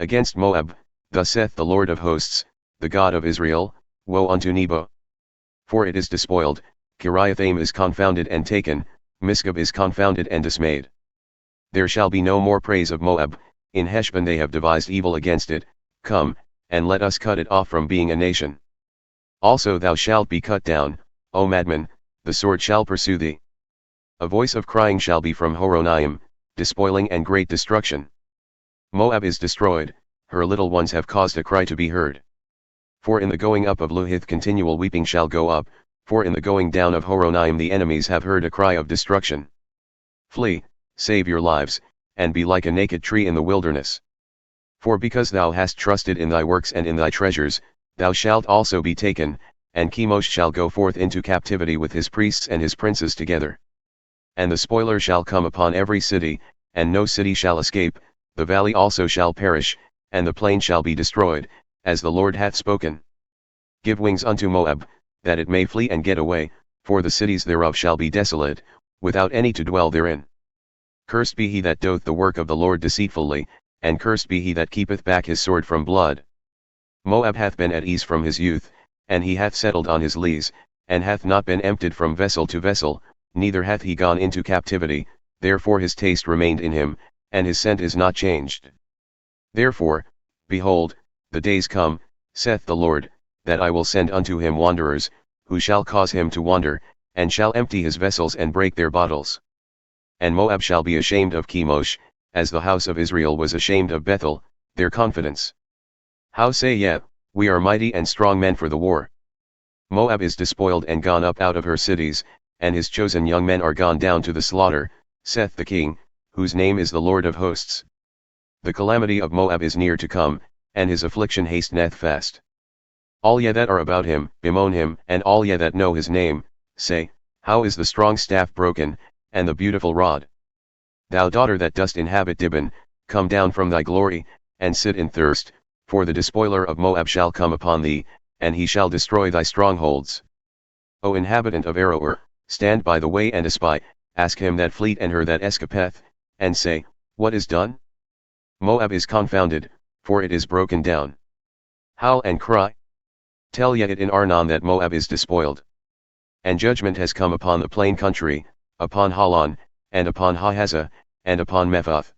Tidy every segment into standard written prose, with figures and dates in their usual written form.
Against Moab, thus saith the Lord of hosts, the God of Israel, woe unto Nebo! For it is despoiled, Kiriathaim is confounded and taken, Misgab is confounded and dismayed. There shall be no more praise of Moab, in Heshbon they have devised evil against it, come, and let us cut it off from being a nation. Also thou shalt be cut down, O Madmen, the sword shall pursue thee. A voice of crying shall be from Horonaim, despoiling and great destruction. Moab is destroyed, her little ones have caused a cry to be heard. For in the going up of Luhith continual weeping shall go up, for in the going down of Horonaim the enemies have heard a cry of destruction. Flee, save your lives, and be like a naked tree in the wilderness. For because thou hast trusted in thy works and in thy treasures, thou shalt also be taken, and Chemosh shall go forth into captivity with his priests and his princes together. And the spoiler shall come upon every city, and no city shall escape, the valley also shall perish, and the plain shall be destroyed, as the Lord hath spoken. Give wings unto Moab, that it may flee and get away, for the cities thereof shall be desolate, without any to dwell therein. Cursed be he that doth the work of the Lord deceitfully, and cursed be he that keepeth back his sword from blood. Moab hath been at ease from his youth, and he hath settled on his lees, and hath not been emptied from vessel to vessel, neither hath he gone into captivity, therefore his taste remained in him, and his scent is not changed. Therefore, behold, the days come, saith the Lord, that I will send unto him wanderers, who shall cause him to wander, and shall empty his vessels and break their bottles. And Moab shall be ashamed of Chemosh, as the house of Israel was ashamed of Bethel, their confidence. How say ye, we are mighty and strong men for the war? Moab is despoiled and gone up out of her cities, and his chosen young men are gone down to the slaughter, saith the King, whose name is the Lord of hosts. The calamity of Moab is near to come, and his affliction hasteneth fast. All ye that are about him, bemoan him, and all ye that know his name, say, how is the strong staff broken, and the beautiful rod? Thou daughter that dost inhabit Dibon, come down from thy glory, and sit in thirst, for the despoiler of Moab shall come upon thee, and he shall destroy thy strongholds. O inhabitant of Aroer, stand by the way and espy, ask him that fleet and her that escapeth, and say, what is done? Moab is confounded, for it is broken down. Howl and cry. Tell ye it in Arnon that Moab is despoiled. And judgment has come upon the plain country, upon Halon, and upon Hahaza, and upon Mephath,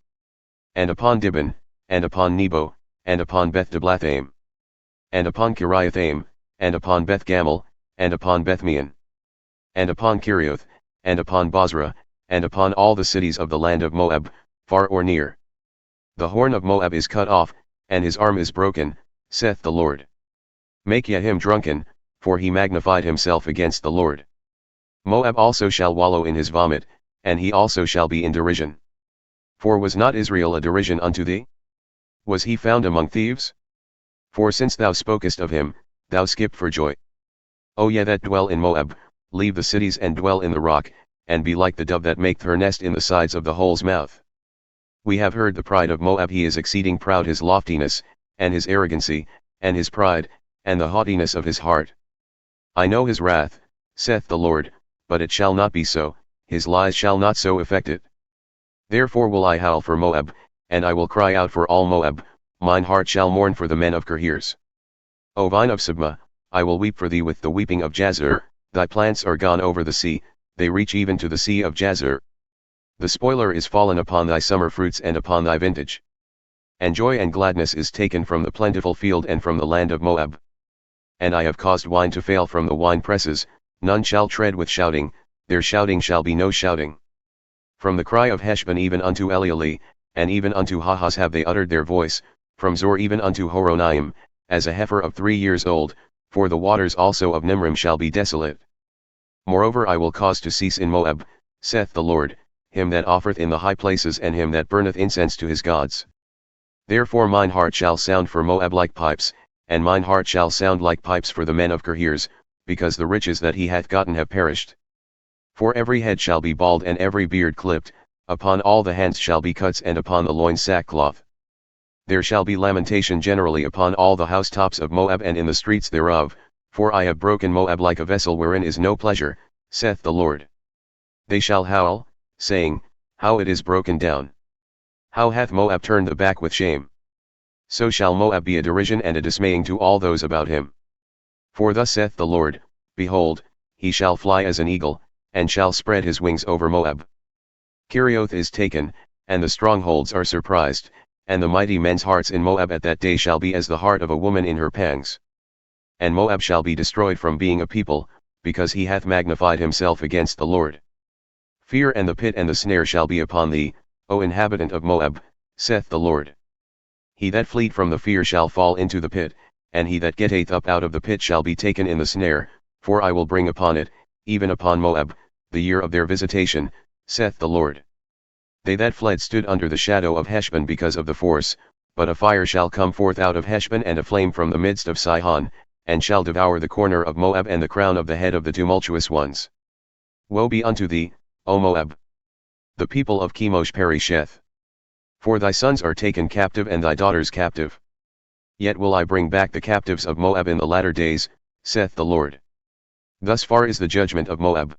and upon Dibon, and upon Nebo, and upon Beth-Diblathaim, and upon Kiriathaim, and upon Beth-Gamel, and upon Bethmeon, and upon Kirioth, and upon Bozrah, and upon all the cities of the land of Moab, far or near. The horn of Moab is cut off, and his arm is broken, saith the Lord. Make ye him drunken, for he magnified himself against the Lord. Moab also shall wallow in his vomit, and he also shall be in derision. For was not Israel a derision unto thee? Was he found among thieves? For since thou spokest of him, thou skip for joy. O ye that dwell in Moab, leave the cities and dwell in the rock, and be like the dove that maketh her nest in the sides of the hole's mouth. We have heard the pride of Moab, he is exceeding proud, his loftiness, and his arrogancy, and his pride, and the haughtiness of his heart. I know his wrath, saith the Lord, but it shall not be so, his lies shall not so effect it. Therefore will I howl for Moab, and I will cry out for all Moab, mine heart shall mourn for the men of Kirhirs. O vine of Sibmah, I will weep for thee with the weeping of Jazer, thy plants are gone over the sea, they reach even to the sea of Jazer. The spoiler is fallen upon thy summer fruits and upon thy vintage. And joy and gladness is taken from the plentiful field and from the land of Moab. And I have caused wine to fail from the wine presses, none shall tread with shouting, their shouting shall be no shouting. From the cry of Heshbon even unto Elealeh, and even unto Hahaz have they uttered their voice, from Zor even unto Horonaim, as a heifer of 3 years old, for the waters also of Nimrim shall be desolate. Moreover I will cause to cease in Moab, saith the Lord, him that offereth in the high places and him that burneth incense to his gods. Therefore mine heart shall sound for Moab like pipes, and mine heart shall sound like pipes for the men of Kirhirs, because the riches that he hath gotten have perished. For every head shall be bald and every beard clipped, upon all the hands shall be cuts and upon the loins sackcloth. There shall be lamentation generally upon all the housetops of Moab and in the streets thereof, for I have broken Moab like a vessel wherein is no pleasure, saith the Lord. They shall howl, saying, how it is broken down. How hath Moab turned the back with shame? So shall Moab be a derision and a dismaying to all those about him. For thus saith the Lord, behold, he shall fly as an eagle, and shall spread his wings over Moab. Kiriath is taken, and the strongholds are surprised, and the mighty men's hearts in Moab at that day shall be as the heart of a woman in her pangs. And Moab shall be destroyed from being a people, because he hath magnified himself against the Lord. Fear and the pit and the snare shall be upon thee, O inhabitant of Moab, saith the Lord. He that fleeth from the fear shall fall into the pit, and he that getteth up out of the pit shall be taken in the snare, for I will bring upon it, even upon Moab, the year of their visitation, saith the Lord. They that fled stood under the shadow of Heshbon because of the force, but a fire shall come forth out of Heshbon and a flame from the midst of Sihon, and shall devour the corner of Moab and the crown of the head of the tumultuous ones. Woe be unto thee, O Moab! The people of Chemosh perisheth. For thy sons are taken captive and thy daughters captive. Yet will I bring back the captives of Moab in the latter days, saith the Lord. Thus far is the judgment of Moab.